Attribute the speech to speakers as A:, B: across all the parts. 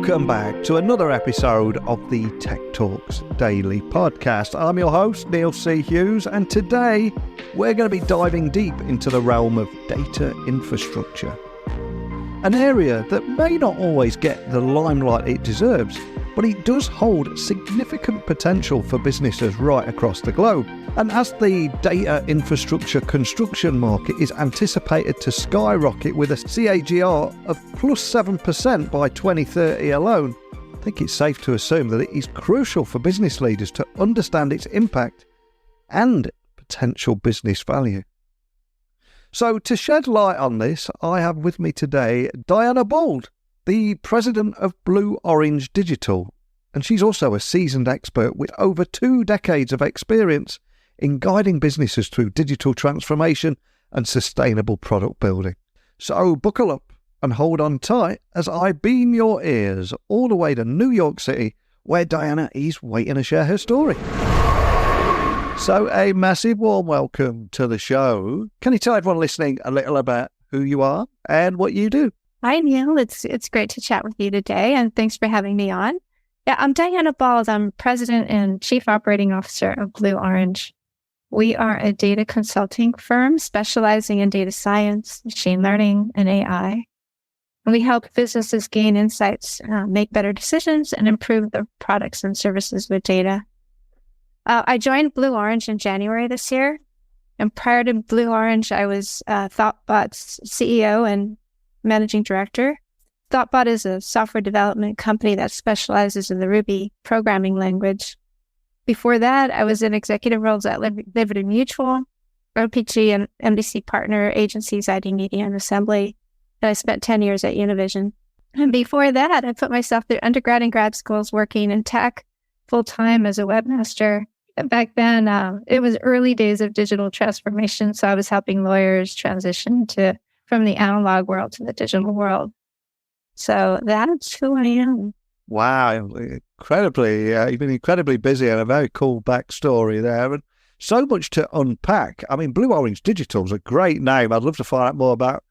A: Welcome back to another episode of the Tech Talks Daily podcast. I'm your host, Neil C. Hughes, and today we're going to be diving deep into the realm of data infrastructure. An area that may not always get the limelight it deserves, but it does hold significant potential for businesses right across the globe. And as the data infrastructure construction market is anticipated to skyrocket with a CAGR of plus 7% by 2030 alone, I think it's safe to assume that it is crucial for business leaders to understand its impact and potential business value. So to shed light on this, I have with me today Diana Bald, the president of Blue Orange Digital, and she's also a seasoned expert with over 2 decades of experience in guiding businesses through digital transformation and sustainable product building. So buckle up and hold on tight as I beam your ears all the way to New York City, where Diana is waiting to share her story. So a massive warm welcome to the show. Can you tell everyone listening a little about who you are and what you do?
B: Hi, Neil. It's great to chat with you today, and thanks for having me on. Yeah, I'm Diana Bald. I'm President and Chief Operating Officer of Blue Orange. We are a data consulting firm specializing in data science, machine learning, and AI. And we help businesses gain insights, make better decisions, and improve their products and services with data. I joined Blue Orange in January this year. And prior to Blue Orange, I was ThoughtBot's CEO and Managing Director. ThoughtBot is a software development company that specializes in the Ruby programming language. Before that, I was in executive roles at Liberty Mutual, OPG and MDC partner agencies, ID Media and Assembly, and I spent 10 years at Univision. And before that, I put myself through undergrad and grad schools working in tech full-time as a webmaster. And back then, it was early days of digital transformation, so I was helping lawyers transition from the analog world to the digital world. So that's who I am.
A: Wow, incredibly, you've been incredibly busy and a very cool backstory there, and so much to unpack. I mean, Blue Orange Digital is a great name. I'd love to find out more about.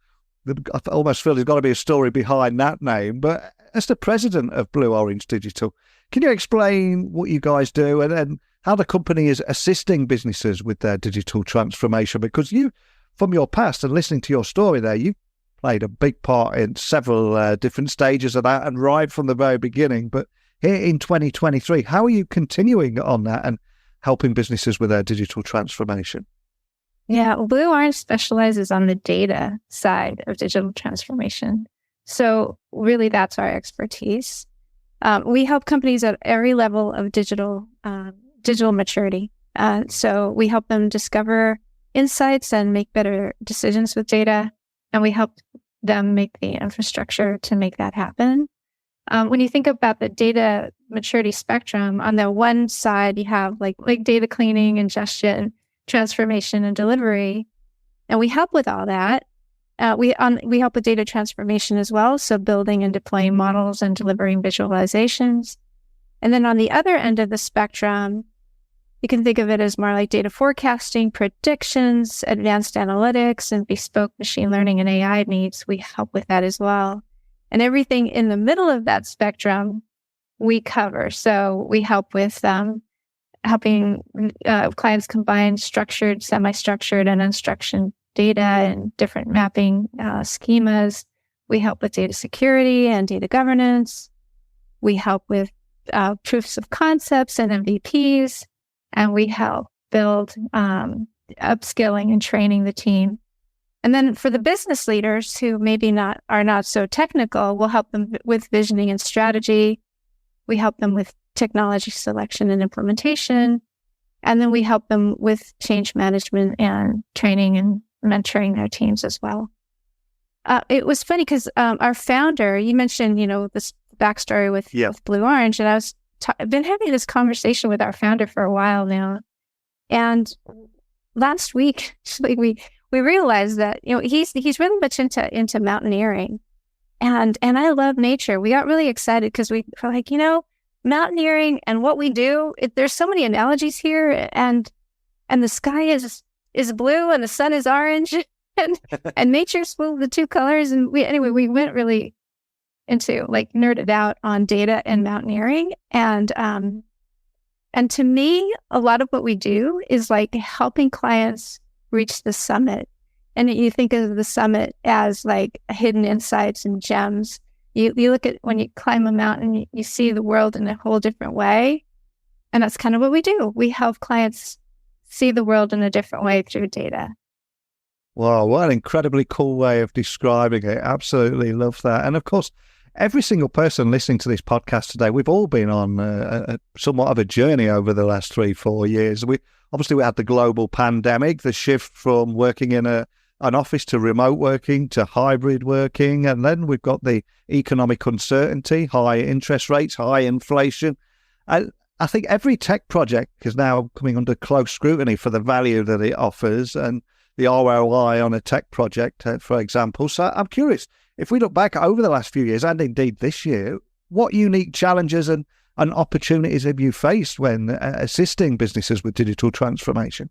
A: I almost feel there's got to be a story behind that name. But as the president of Blue Orange Digital, can you explain what you guys do and how the company is assisting businesses with their digital transformation? Because you, from your past and listening to your story there, you played a big part in several different stages of that and right from the very beginning. But here in 2023, how are you continuing on that and helping businesses with their digital transformation?
B: Yeah, Blue Orange specializes on the data side of digital transformation. So really, that's our expertise. We help companies at every level of digital maturity. So we help them discover insights and make better decisions with data. And we help them make the infrastructure to make that happen. When you think about the data maturity spectrum, on the one side, you have like data cleaning, ingestion, transformation, and delivery. And we help with all that. We help with data transformation as well. So building and deploying models and delivering visualizations. And then on the other end of the spectrum, you can think of it as more like data forecasting, predictions, advanced analytics, and bespoke machine learning and AI needs. We help with that as well. And everything in the middle of that spectrum, we cover. So we help with helping clients combine structured, semi-structured, and unstructured data and different mapping schemas. We help with data security and data governance. We help with proofs of concepts and MVPs. And we help build upskilling and training the team. And then for the business leaders who maybe are not so technical, we'll help them with visioning and strategy. We help them with technology selection and implementation. And then we help them with change management and training and mentoring their teams as well. It was funny because our founder, you mentioned, this backstory with Blue Orange, and I've been having this conversation with our founder for a while now. And last week, we realized that, he's really much into mountaineering. And I love nature. We got really excited because we were like, mountaineering and what we do, there's so many analogies here, and the sky is blue and the sun is orange and nature's full of the two colors. And we went really into like nerded out on data and mountaineering. And to me, a lot of what we do is like helping clients reach the summit. And you think of the summit as like hidden insights and gems. You look at when you climb a mountain, you see the world in a whole different way. And that's kind of what we do. We help clients see the world in a different way through data.
A: Wow, what an incredibly cool way of describing it. Absolutely love that. And of course, every single person listening to this podcast today, we've all been on a somewhat of a journey over the last 3-4 years. We had the global pandemic, the shift from working in an office to remote working to hybrid working. And then we've got the economic uncertainty, high interest rates, high inflation. I think every tech project is now coming under close scrutiny for the value that it offers and the ROI on a tech project, for example. So I'm curious, if we look back over the last few years, and indeed this year, what unique challenges and opportunities have you faced when assisting businesses with digital transformation?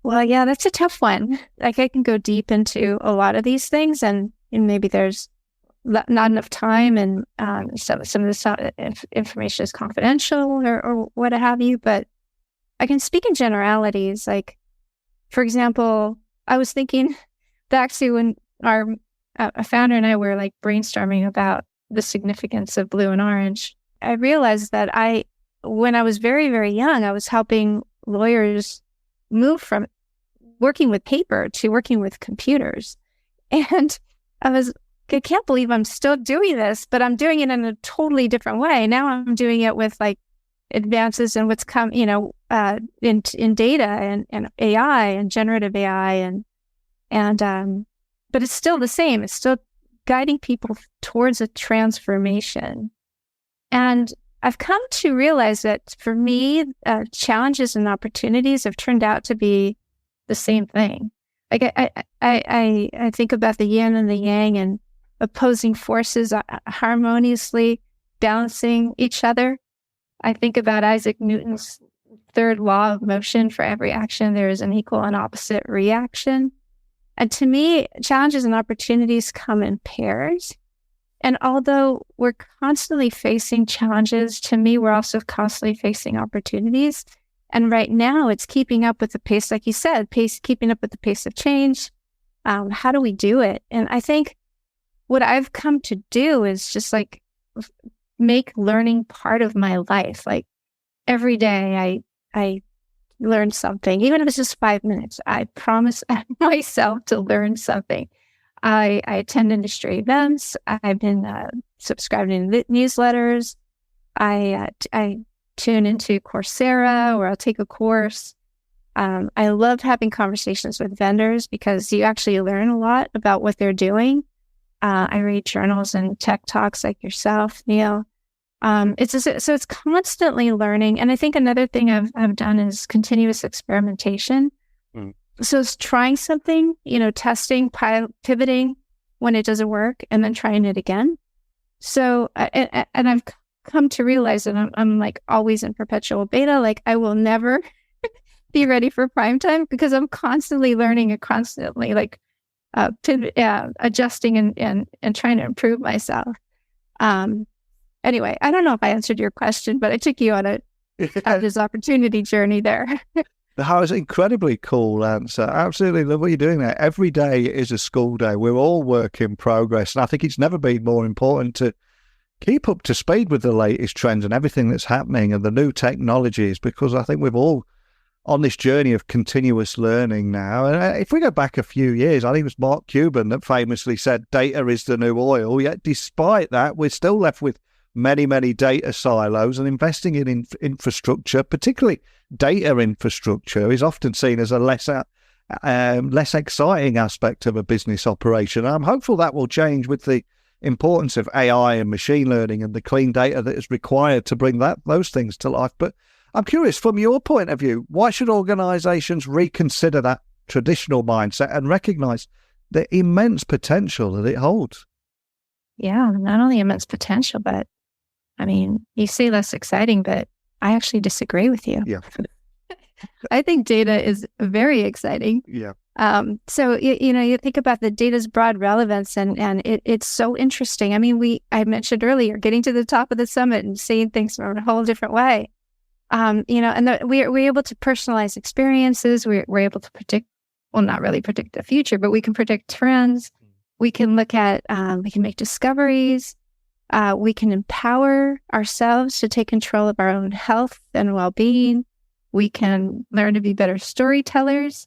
B: Well, yeah, that's a tough one. Like I can go deep into a lot of these things, and maybe there's not enough time, and some of this information is confidential or what have you. But I can speak in generalities. Like, for example, I was thinking back to when our founder and I were like brainstorming about the significance of blue and orange. I realized that when I was very, very young, I was helping lawyers move from working with paper to working with computers. And I can't believe I'm still doing this, but I'm doing it in a totally different way. Now I'm doing it with like advances in what's come, in data and AI and generative AI but it's still the same. It's still guiding people towards a transformation. And I've come to realize that for me, challenges and opportunities have turned out to be the same thing. Like I think about the yin and the yang and opposing forces harmoniously balancing each other. I think about Isaac Newton's third law of motion: for every action, there is an equal and opposite reaction. And to me, challenges and opportunities come in pairs. And although we're constantly facing challenges, to me, we're also constantly facing opportunities. And right now, it's keeping up with the pace, like you said, keeping up with the pace of change. How do we do it? And I think what I've come to do is just like make learning part of my life. Like every day, I learn something, even if it's just 5 minutes. I promise myself to learn something. I attend industry events. I've been subscribing to newsletters. I tune into Coursera, or I'll take a course. I love having conversations with vendors because you actually learn a lot about what they're doing. I read journals and tech talks like yourself, Neil. It's constantly learning. And I think another thing I've done is continuous experimentation. So it's trying something, testing, pivoting when it doesn't work, and then trying it again. So, and I've come to realize that I'm like always in perpetual beta. Like I will never be ready for prime time because I'm constantly learning and constantly like adjusting and trying to improve myself. Anyway, I don't know if I answered your question, but I took you on this opportunity journey there.
A: That was an incredibly cool answer. Absolutely love what you're doing there. Every day is a school day. We're all work in progress. And I think it's never been more important to keep up to speed with the latest trends and everything that's happening and the new technologies, because I think we've all on this journey of continuous learning now. And if we go back a few years, I think it was Mark Cuban that famously said data is the new oil. Yet despite that, we're still left with many, many data silos, and investing in infrastructure, particularly data infrastructure, is often seen as a less exciting aspect of a business operation. I'm hopeful that will change with the importance of AI and machine learning and the clean data that is required to bring those things to life. But I'm curious, from your point of view, why should organizations reconsider that traditional mindset and recognize the immense potential that it holds?
B: Yeah, not only immense potential, but I mean, you say less exciting, but I actually disagree with you.
A: Yeah.
B: I think data is very exciting.
A: Yeah.
B: So, you think about the data's broad relevance and it's so interesting. I mean, I mentioned earlier, getting to the top of the summit and seeing things from a whole different way. And we're able to personalize experiences. We're able to predict, well, not really predict the future, but we can predict trends. We can look at, we can make discoveries. We can empower ourselves to take control of our own health and well-being. We can learn to be better storytellers.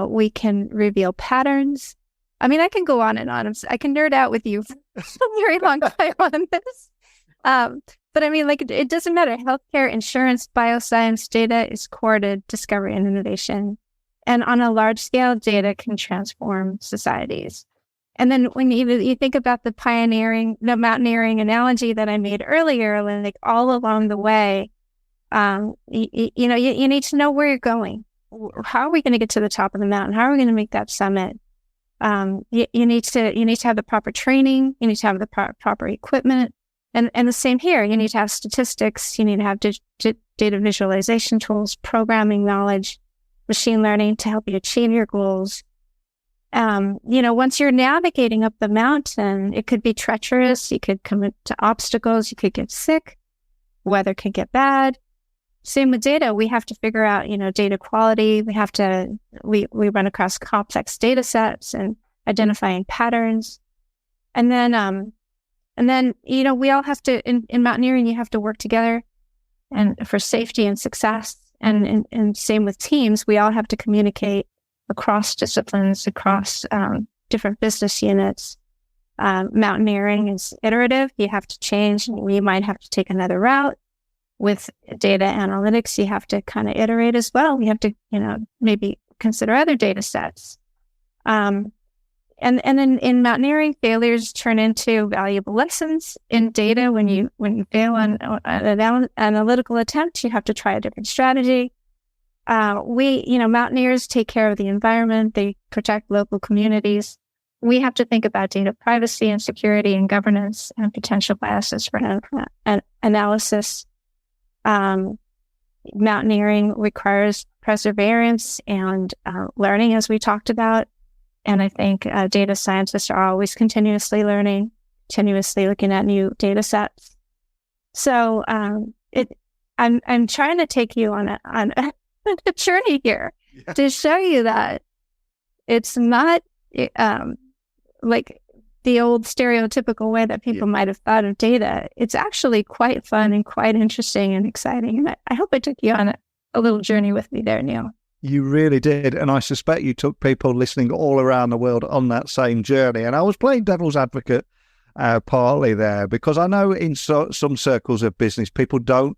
B: We can reveal patterns. I mean, I can go on and on. I can nerd out with you for a very long time on this. But I mean, like, it doesn't matter. Healthcare, insurance, bioscience, data is core to discovery and innovation. And on a large scale, data can transform societies. And then when you think about the mountaineering analogy that I made earlier, like all along the way, you need to know where you're going. How are we going to get to the top of the mountain? How are we going to make that summit? You need to have the proper training. You need to have the proper equipment. And the same here. You need to have statistics. You need to have data visualization tools, programming knowledge, machine learning to help you achieve your goals. Once you're navigating up the mountain, it could be treacherous. You could come into obstacles. You could get sick. Weather could get bad. Same with data. We have to figure out, data quality. We run across complex data sets and identifying patterns. And then, we all have to, in mountaineering, you have to work together and for safety and success. And same with teams, we all have to communicate across disciplines, across different business units. Mountaineering is iterative. You have to change. We might have to take another route. With data analytics, you have to kind of iterate as well. We have to, maybe consider other data sets. And then in mountaineering, failures turn into valuable lessons. In data, when you fail on an analytical attempt, you have to try a different strategy. Mountaineers take care of the environment. They protect local communities. We have to think about data privacy and security and governance and potential biases for analysis. Mountaineering requires perseverance and learning, as we talked about. And I think data scientists are always continuously learning, continuously looking at new data sets. So I'm trying to take you on a journey here to show you that it's not like the old stereotypical way that people might have thought of data. It's actually quite fun and quite interesting and exciting. And I hope I took you on a little journey with me there, Neil.
A: You really did. And I suspect you took people listening all around the world on that same journey. And I was playing devil's advocate partly there because I know in some circles of business, people don't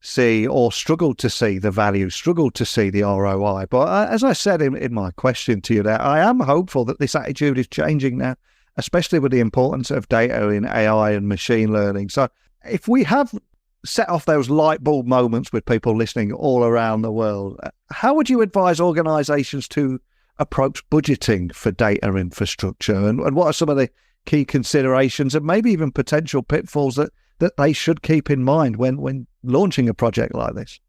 A: see or struggle to see the value, struggle to see the ROI. But as I said in my question to you there, I am hopeful that this attitude is changing now, especially with the importance of data in AI and machine learning. So if we have set off those light bulb moments with people listening all around the world, how would you advise organizations to approach budgeting for data infrastructure? And what are some of the key considerations and maybe even potential pitfalls that they should keep in mind when launching a project like this?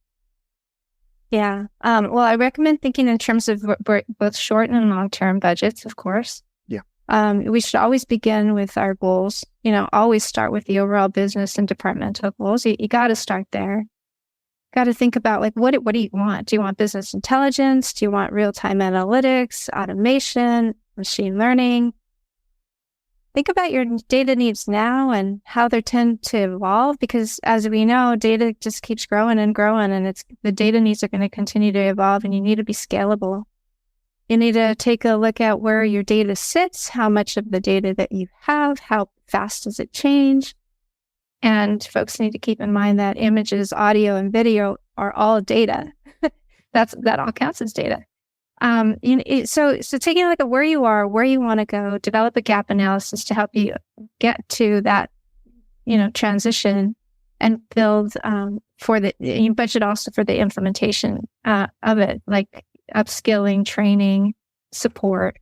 B: Yeah. Well, I recommend thinking in terms of both short and long-term budgets, of course. We should always begin with our goals, always start with the overall business and departmental goals. You got to start there. Got to think about what do you want? Do you want business intelligence? Do you want real-time analytics, automation, machine learning? Think about your data needs now and how they tend to evolve, because as we know, data just keeps growing and growing, and the data needs are going to continue to evolve, and you need to be scalable. You need to take a look at where your data sits, how much of the data that you have, how fast does it change. And folks need to keep in mind that images, audio, and video are all data. That all counts as data. So taking a look at where you are, where you want to go, develop a gap analysis to help you get to that, transition, and build you budget also for the implementation of it, like upskilling, training, support.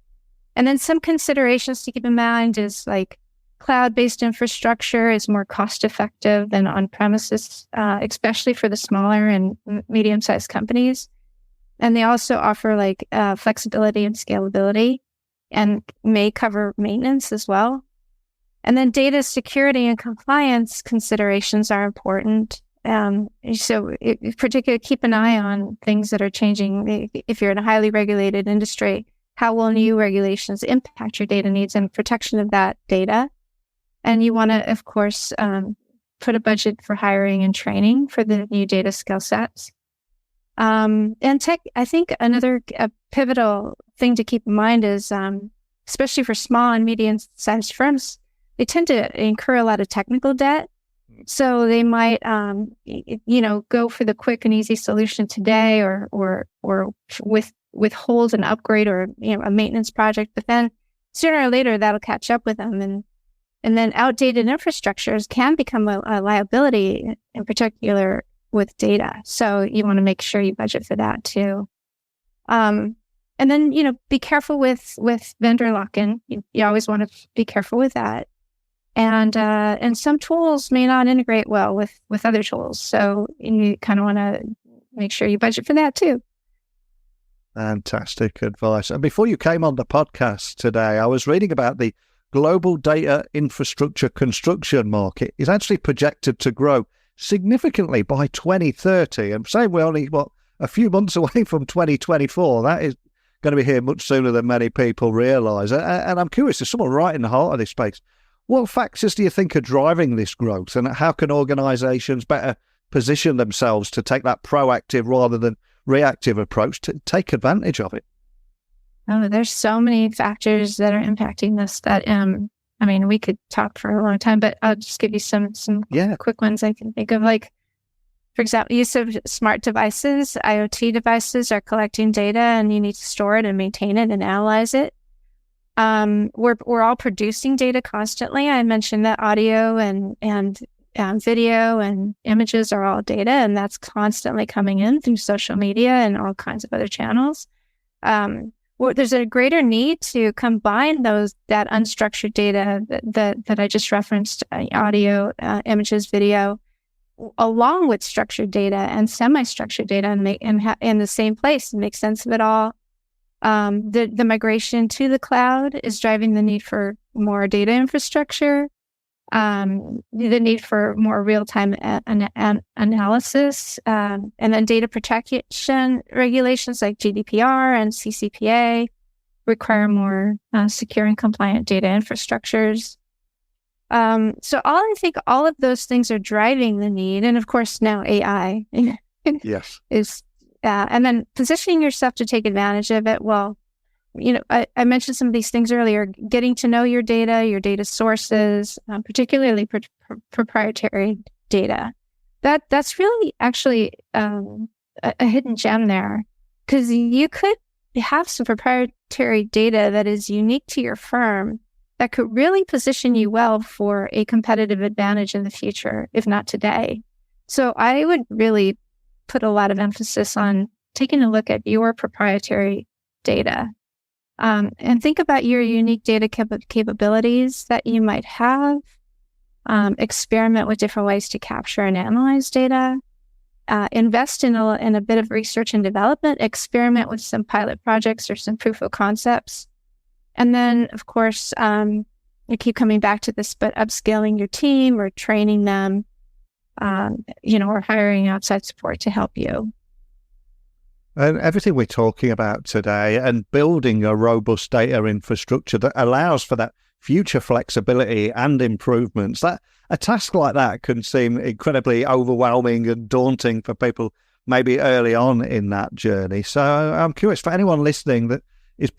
B: And then some considerations to keep in mind is like cloud-based infrastructure is more cost-effective than on-premises, especially for the smaller and medium-sized companies. And they also offer like flexibility and scalability, and may cover maintenance as well. And then data security and compliance considerations are important. Particularly keep an eye on things that are changing. If you're in a highly regulated industry, how will new regulations impact your data needs and protection of that data? And you want to, of course, put a budget for hiring and training for the new data skill sets. And tech, I think another pivotal thing to keep in mind is, especially for small and medium-sized firms, they tend to incur a lot of technical debt. So they might, go for the quick and easy solution today, or withhold an upgrade or a maintenance project. But then sooner or later that'll catch up with them, and then outdated infrastructures can become a liability, in particular with data. So you want to make sure you budget for that too. And then be careful with vendor lock-in. You always want to be careful with that. And some tools may not integrate well with other tools. So you kind of want to make sure you budget for that too.
A: Fantastic advice. And before you came on the podcast today, I was reading about the global data infrastructure construction market is actually projected to grow significantly by 2030. And saying we're only, a few months away from 2024. That is going to be here much sooner than many people realise. And I'm curious, there's someone right in the heart of this space. What factors do you think are driving this growth, and how can organisations better position themselves to take that proactive rather than reactive approach to take advantage of it?
B: Oh, there's so many factors that are impacting this that, we could talk for a long time, but I'll just give you some quick ones I can think of. Like, for example, use of smart devices, IoT devices are collecting data, and you need to store it and maintain it and analyze it. We're all producing data constantly. I mentioned that audio and video and images are all data, and that's constantly coming in through social media and all kinds of other channels. There's a greater need to combine that unstructured data that I just referenced, audio, images, video, along with structured data and semi-structured data, and in the same place and make sense of it all. The migration to the cloud is driving the need for more data infrastructure, the need for more real-time analysis, and then data protection regulations like GDPR and CCPA require more secure and compliant data infrastructures. So I think all of those things are driving the need, and of course now AI
A: yes
B: is. And then positioning yourself to take advantage of it. Well, I mentioned some of these things earlier, getting to know your data sources, particularly proprietary data. That's really actually a hidden gem there, because you could have some proprietary data that is unique to your firm that could really position you well for a competitive advantage in the future, if not today. So I would really put a lot of emphasis on taking a look at your proprietary data, and think about your unique data capabilities that you might have. Experiment with different ways to capture and analyze data. Invest in a bit of research and development. Experiment with some pilot projects or some proof of concepts. And then, of course, you keep coming back to this, but upscaling your team or training them, or hiring outside support to help you.
A: And everything we're talking about today, and building a robust data infrastructure that allows for that future flexibility and improvements, that a task like that can seem incredibly overwhelming and daunting for people maybe early on in that journey. So I'm curious, for anyone listening that is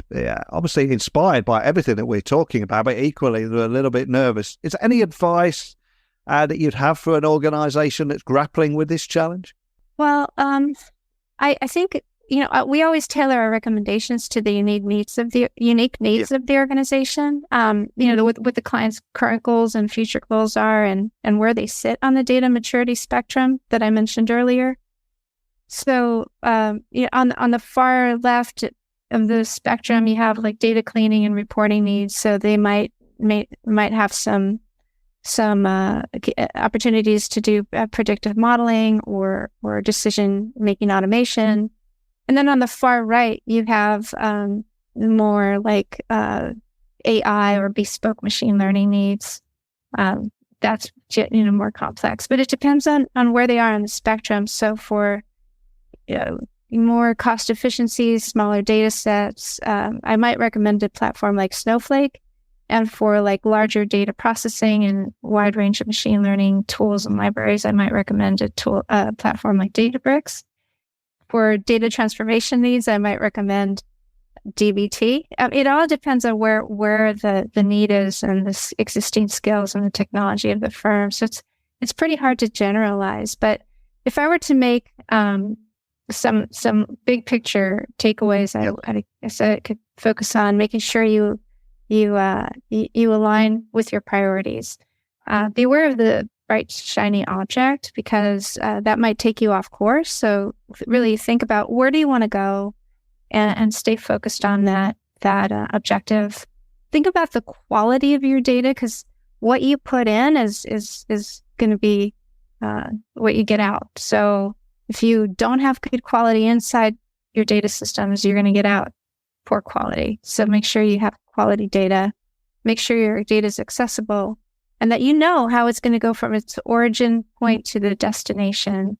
A: obviously inspired by everything that we're talking about, but equally they're a little bit nervous, is there any advice that you'd have for an organisation that's grappling with this challenge?
B: Well, I think we always tailor our recommendations to the unique needs of the organization. What the client's current goals and future goals are, and where they sit on the data maturity spectrum that I mentioned earlier. So, on the far left of the spectrum, you have like data cleaning and reporting needs. So they might have some opportunities to do predictive modeling or decision making automation. And then on the far right, you have more like AI or bespoke machine learning needs. That's more complex, but it depends on where they are on the spectrum. So for more cost efficiencies, smaller data sets, I might recommend a platform like Snowflake. And for like larger data processing and wide range of machine learning tools and libraries, I might recommend a platform like Databricks. For data transformation needs, I might recommend dbt. It all depends on where the need is and the existing skills and the technology of the firm. So it's pretty hard to generalize. But if I were to make some big picture takeaways, I said I could focus on making sure you align with your priorities. Be aware of the bright, shiny object, because that might take you off course. So really think about, where do you want to go, and stay focused on that objective. Think about the quality of your data, because what you put in is going to be what you get out. So if you don't have good quality inside your data systems, you're going to get out poor quality. So make sure you have quality data. Make sure your data is accessible, and that you know how it's going to go from its origin point to the destination.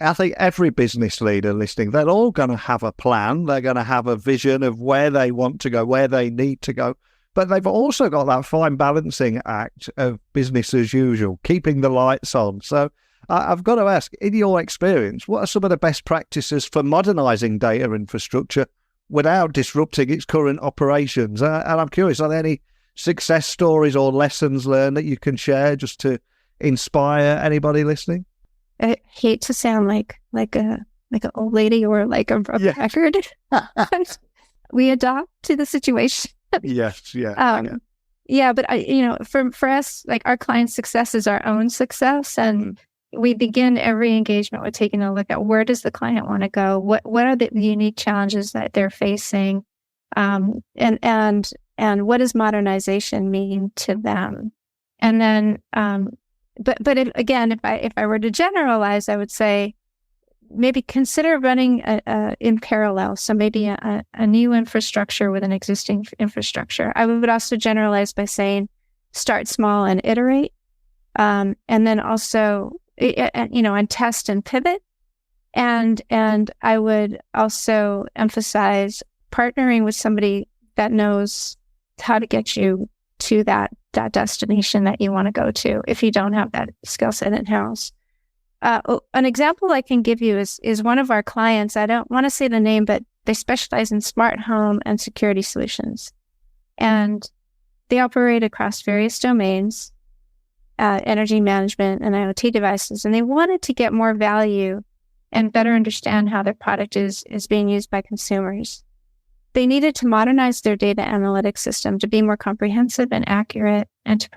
A: I think every business leader listening, they're all going to have a plan. They're going to have a vision of where they want to go, where they need to go. But they've also got that fine balancing act of business as usual, keeping the lights on. So I've got to ask, in your experience, what are some of the best practices for modernizing data infrastructure without disrupting its current operations? And I'm curious, are there any success stories or lessons learned that you can share just to inspire anybody listening?
B: I hate to sound like an old lady or like a record. We adapt to the situation.
A: Yes,
B: yeah. But for us, like, our client success is our own success, and we begin every engagement with taking a look at, where does the client want to go? What are the unique challenges that they're facing? And what does modernization mean to them? And then, but if I were to generalize, I would say maybe consider running in parallel. So maybe a new infrastructure with an existing infrastructure. I would also generalize by saying, start small and iterate, and then also and test and pivot. And I would also emphasize partnering with somebody that knows how to get you to that destination that you want to go to, if you don't have that skill set in-house. An example I can give you is one of our clients. I don't want to say the name, but they specialize in smart home and security solutions. And they operate across various domains, energy management and IoT devices. And they wanted to get more value and better understand how their product is being used by consumers. They needed to modernize their data analytics system to be more comprehensive and accurate, and to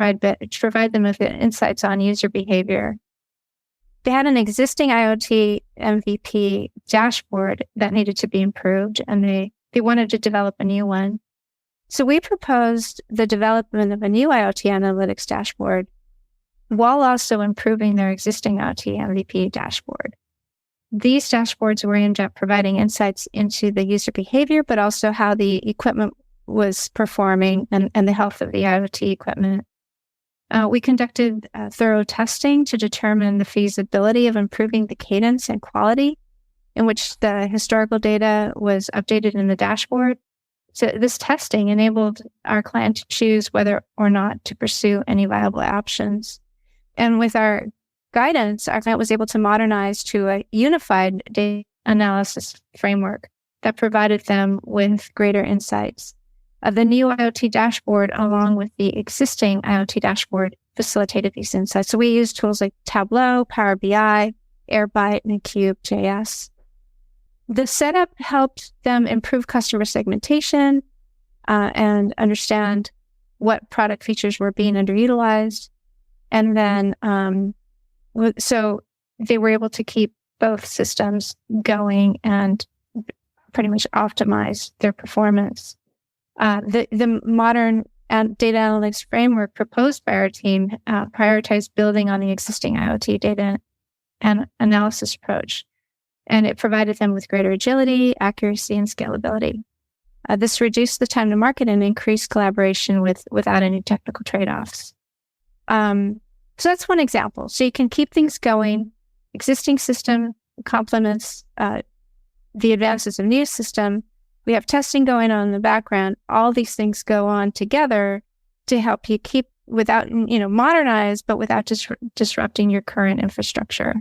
B: provide them with insights on user behavior. They had an existing IoT MVP dashboard that needed to be improved, and they wanted to develop a new one. So we proposed the development of a new IoT analytics dashboard while also improving their existing IoT MVP dashboard. These dashboards were aimed at providing insights into the user behavior, but also how the equipment was performing and the health of the IoT equipment. We conducted thorough testing to determine the feasibility of improving the cadence and quality in which the historical data was updated in the dashboard. So this testing enabled our client to choose whether or not to pursue any viable options. And with our guidance, our client was able to modernize to a unified data analysis framework that provided them with greater insights. The new IoT dashboard, along with the existing IoT dashboard, facilitated these insights. So we used tools like Tableau, Power BI, Airbyte, and Cube.js. The setup helped them improve customer segmentation and understand what product features were being underutilized. And then, so they were able to keep both systems going and pretty much optimize their performance. The modern data analytics framework proposed by our team prioritized building on the existing IoT data and analysis approach. and it provided them with greater agility, accuracy, and scalability. This reduced the time to market and increased collaboration without any technical trade-offs. So that's one example. So you can keep things going. Existing system complements the advances of new system. We have testing going on in the background. All these things go on together to help you keep without, modernize, but without disrupting your current infrastructure.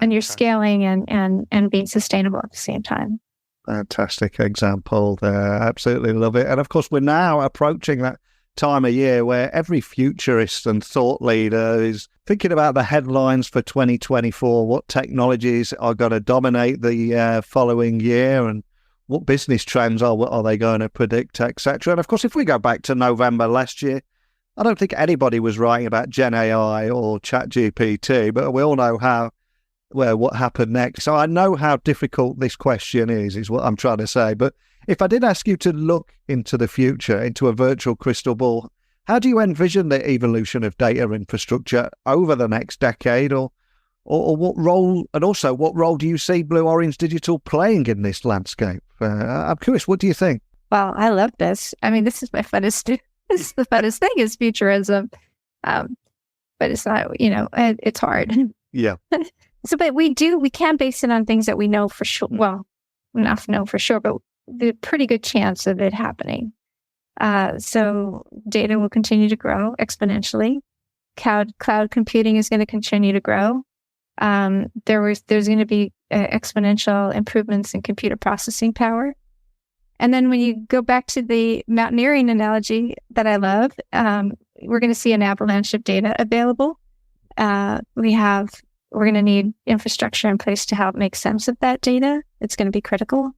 B: And you're scaling and being sustainable at the same time.
A: Fantastic example there. Absolutely love it. And of course, we're now approaching that time of year where every futurist and thought leader is thinking about the headlines for 2024, what technologies are going to dominate the following year, and what business trends are they going to predict, etc. And of course, if we go back to November last year, I don't think anybody was writing about Gen AI or ChatGPT, but we all know what happened next. So I know how difficult this question is what I'm trying to say. But if I did ask you to look into the future, into a virtual crystal ball, how do you envision the evolution of data infrastructure over the next decade, or what role, and also what role do you see Blue Orange Digital playing in this landscape? I'm curious, what do you think?
B: Well, I love this. I mean, this is my funnest. This is the funnest thing is futurism, but it's not. It's hard.
A: Yeah.
B: So, but we can base it on things that we know for sure. Well, not know for sure, but the pretty good chance of it happening. So data will continue to grow exponentially. Cloud computing is going to continue to grow. There's going to be exponential improvements in computer processing power. And then when you go back to the mountaineering analogy that I love, we're going to see an avalanche of data available. We're going to need infrastructure in place to help make sense of that data. It's going to be critical.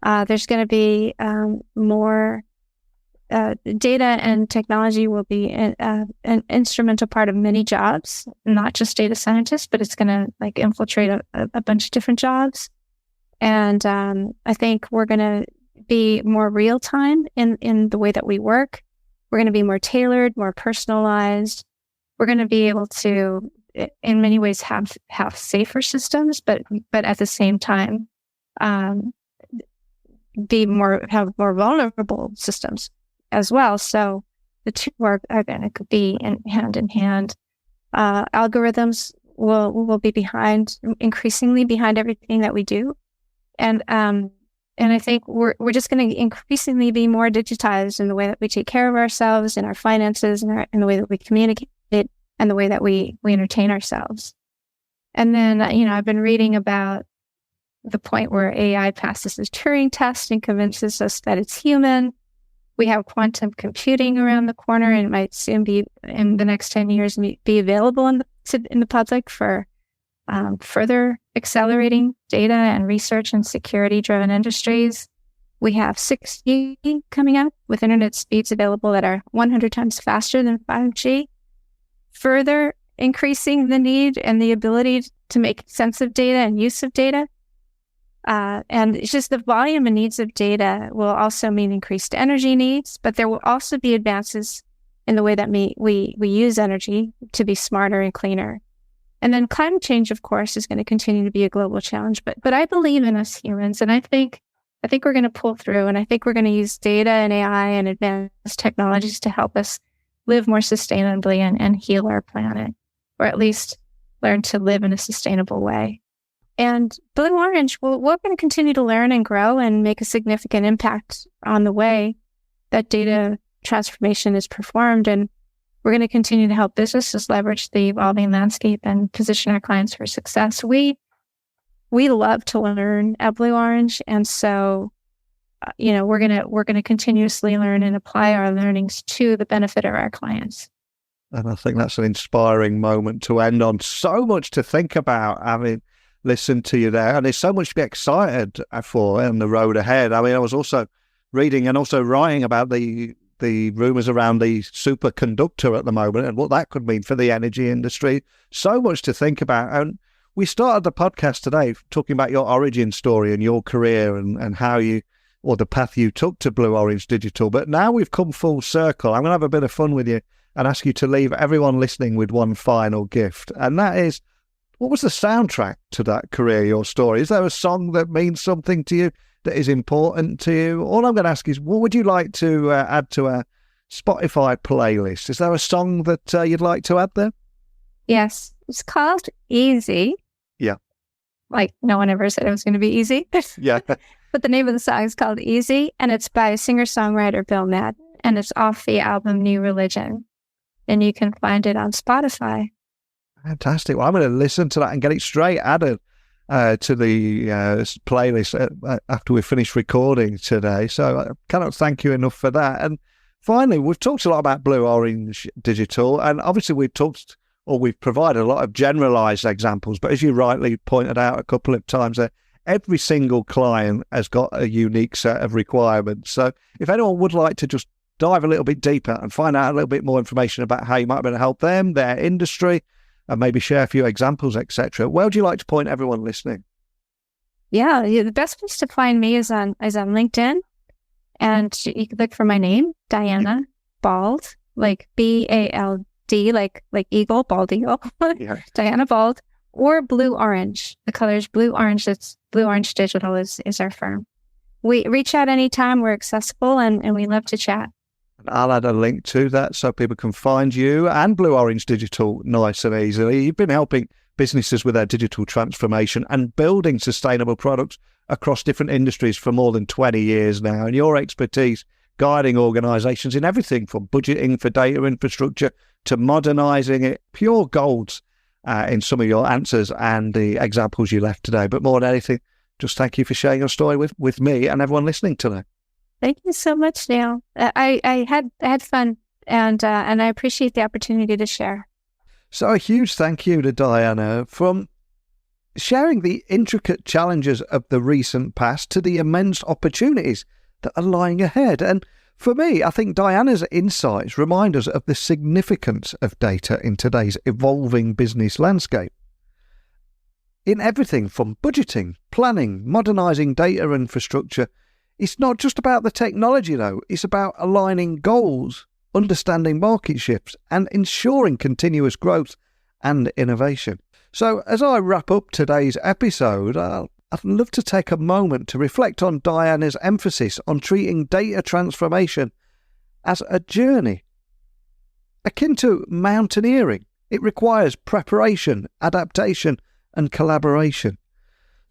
B: There's going to be more data, and technology will be an instrumental part of many jobs, not just data scientists, but it's going to infiltrate a bunch of different jobs. And I think we're going to be more real time in the way that we work. We're going to be more tailored, more personalized. We're going to be able to, in many ways, have safer systems, but at the same time, have more vulnerable systems as well. So the two are going to be hand in hand. Algorithms will be increasingly behind everything that we do, and I think we're just going to increasingly be more digitized in the way that we take care of ourselves, in our finances, in the way that we communicate, and the way that we entertain ourselves. And then, I've been reading about the point where AI passes the Turing test and convinces us that it's human. We have quantum computing around the corner, and it might soon be, in the next 10 years, be available in the public for further accelerating data and research and security-driven industries. We have 6G coming up with internet speeds available that are 100 times faster than 5G, further increasing the need and the ability to make sense of data and use of data. And it's just the volume and needs of data will also mean increased energy needs, but there will also be advances in the way that we use energy to be smarter and cleaner. And then climate change, of course, is going to continue to be a global challenge. But I believe in us humans, and I think we're going to pull through, and I think we're going to use data and AI and advanced technologies to help us live more sustainably and heal our planet, or at least learn to live in a sustainable way. And Blue Orange, we're going to continue to learn and grow and make a significant impact on the way that data transformation is performed. And we're going to continue to help businesses leverage the evolving landscape and position our clients for success. We love to learn at Blue Orange, and so we're gonna continuously learn and apply our learnings to the benefit of our clients.
A: And I think that's an inspiring moment to end on. So much to think about. I mean, listen to you there, and there's so much to be excited for on the road ahead. I mean, I was also reading and also writing about the rumours around the superconductor at the moment and what that could mean for the energy industry. So much to think about. And we started the podcast today talking about your origin story and your career and how the path you took to Blue Orange Digital. But now we've come full circle. I'm going to have a bit of fun with you and ask you to leave everyone listening with one final gift. And that is, What was the soundtrack to that career, your story? Is there a song that means something to you, that is important to you? All I'm going to ask is, what would you like to add to our Spotify playlist? Is there a song that you'd like to add there?
B: Yes. It's called Easy.
A: Yeah.
B: Like, no one ever said it was going to be easy.
A: Yeah.
B: But the name of the song is called Easy, and it's by singer-songwriter Bill Madden, and it's off the album New Religion. And you can find it on Spotify.
A: Fantastic. Well, I'm going to listen to that and get it straight added to the playlist after we finish recording today. So I cannot thank you enough for that. And finally, we've talked a lot about Blue Orange Digital, and obviously we've provided a lot of generalized examples, but as you rightly pointed out a couple of times there, every single client has got a unique set of requirements. So if anyone would like to just dive a little bit deeper and find out a little bit more information about how you might be able to help them, their industry, and maybe share a few examples, etc., where would you like to point everyone listening?
B: Yeah, the best place to find me is on LinkedIn, and you can look for my name, Diana Bald, like BALD, like eagle, bald eagle. Yeah. Diana Bald, or Blue Orange. The color is blue orange. That's Blue Orange Digital is our firm. We reach out anytime. We're accessible, and we love to chat.
A: I'll add a link to that so people can find you and Blue Orange Digital nice and easily. You've been helping businesses with their digital transformation and building sustainable products across different industries for more than 20 years now. And your expertise guiding organizations in everything from budgeting for data infrastructure to modernizing it, pure gold in some of your answers and the examples you left today. But more than anything, just thank you for sharing your story with me and everyone listening today.
B: Thank you so much, Neil. I had fun, and I appreciate the opportunity to share.
A: So a huge thank you to Diana, from sharing the intricate challenges of the recent past to the immense opportunities that are lying ahead. And for me, I think Diana's insights remind us of the significance of data in today's evolving business landscape. In everything from budgeting, planning, modernizing data infrastructure, it's not just about the technology, though. It's about aligning goals, understanding market shifts, and ensuring continuous growth and innovation. So as I wrap up today's episode, I'd love to take a moment to reflect on Diana's emphasis on treating data transformation as a journey. Akin to mountaineering, it requires preparation, adaptation, and collaboration.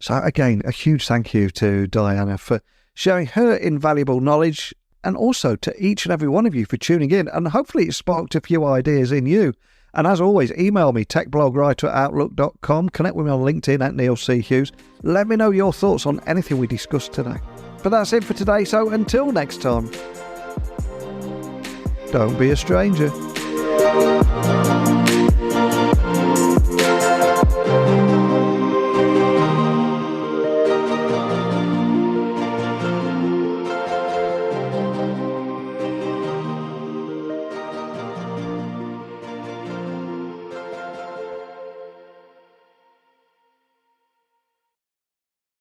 A: So again, a huge thank you to Diana for sharing her invaluable knowledge, and also to each and every one of you for tuning in, and hopefully it sparked a few ideas in you. And as always, email me, techblogwriter@outlook.com, connect with me on LinkedIn at Neil C. Hughes. Let me know your thoughts on anything we discussed today. But that's it for today, so until next time, don't be a stranger.